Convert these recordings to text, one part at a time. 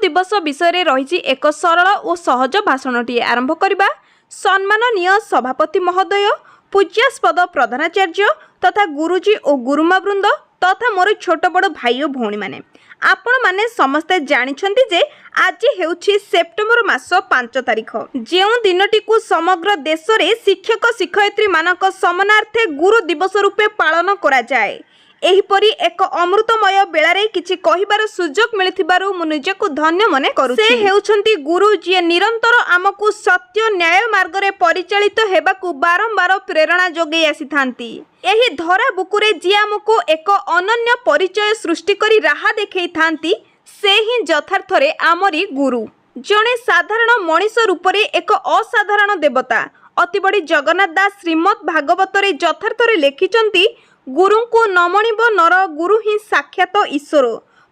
दिवस विषय रही एक सरल और सहज भाषणटी आरंभ करवा। सम्माननीय सभापति महोदय, पूज्यास्पद प्रधानाचार्य तथा गुरुजी और गुरुमावृंद तथा मोर छोट बड़ भाई और भौणी माने, आपण माने समस्ते जानिछंती जे आज हेउछि सेप्टेम्बर मास 5 तारिख, जेउ दिनटी को समग्र देश रे शिक्षक शिक्षयित्री मानक सम्मानार्थे गुरु दिवस रूपे पालन करा जाए। एहीपरि एक अमृतमय बेलारे किछि कहिबार सुजोग मिलिथिबारु मु निजको धन्य मने करूछि। से हेउछंती गुरु जे निरंतर आमकु सत्य न्याय मार्ग रे परिचालित हेबाकु बारंबार प्रेरणा जोगै आसीथांती। एही धरा बुकुरे जे आमको एक अनन्य परिचय सृष्टि करी राहा देखै थांती, से ही यथार्थरे आमरी गुरु। जणे साधारण मनीष रूपरे एक असाधारण देवता अति बड़ी जगन्नाथ दास श्रीमद् भागवतरे यथार्थरे लेखिचंती, गुरु को नमणिब नर गुरु ही साक्षात ईश्वर।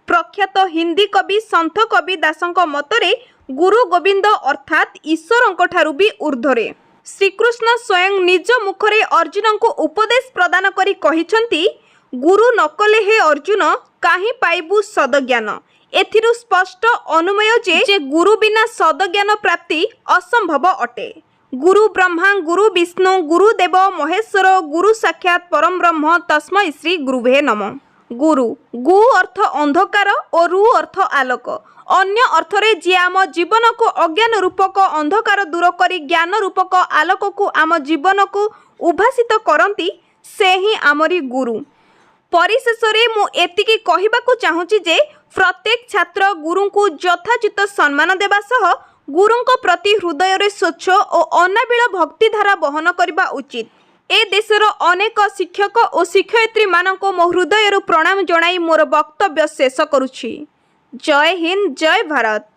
प्रख्यात हिंदी कवि संत कवि दासंक मतरे गुरु गोविंद अर्थात ईश्वरंक ठारु भी ऊर्ध्वरे। श्रीकृष्ण स्वयं निज मुखरे अर्जुन को उपदेश प्रदान करी कहिछंती, गुरु नकले हे अर्जुन काहे पाइबु सदज्ञान। एथिरु स्पष्ट अनुमय जे गुरु बिना सदज्ञान प्राप्ति असंभव अटे। गुरु ब्रह्मा गुरु विष्णु गुरुदेव महेश्वर गुरु साक्षात परम ब्रह्म तस्मै श्री गुरुवे नमः। गुरु गु अर्थ अंधकार और रु अर्थ आलोक। अन्य अर्थरे जे आम जीवन को अज्ञान रूपक अंधकार दूर करी ज्ञान रूपक आलोक को आम जीवन को उभासित करती, से ही आमरी गुरु। परिशेष मु एतिकी कहिबाकु चाहूची जे प्रत्येक छात्र गुरु को यथाचित सम्मान देवा सह गुरुंक प्रति हृदय रे स्वच्छ और अनाबिल भक्तिधारा बहन करबा उचित। ए देशर अनेक शिक्षक और शिक्षयित्री मानको मो हृदय प्रणाम जणाई मोर वक्तव्य शेष करुछि। जय हिंद, जय भारत।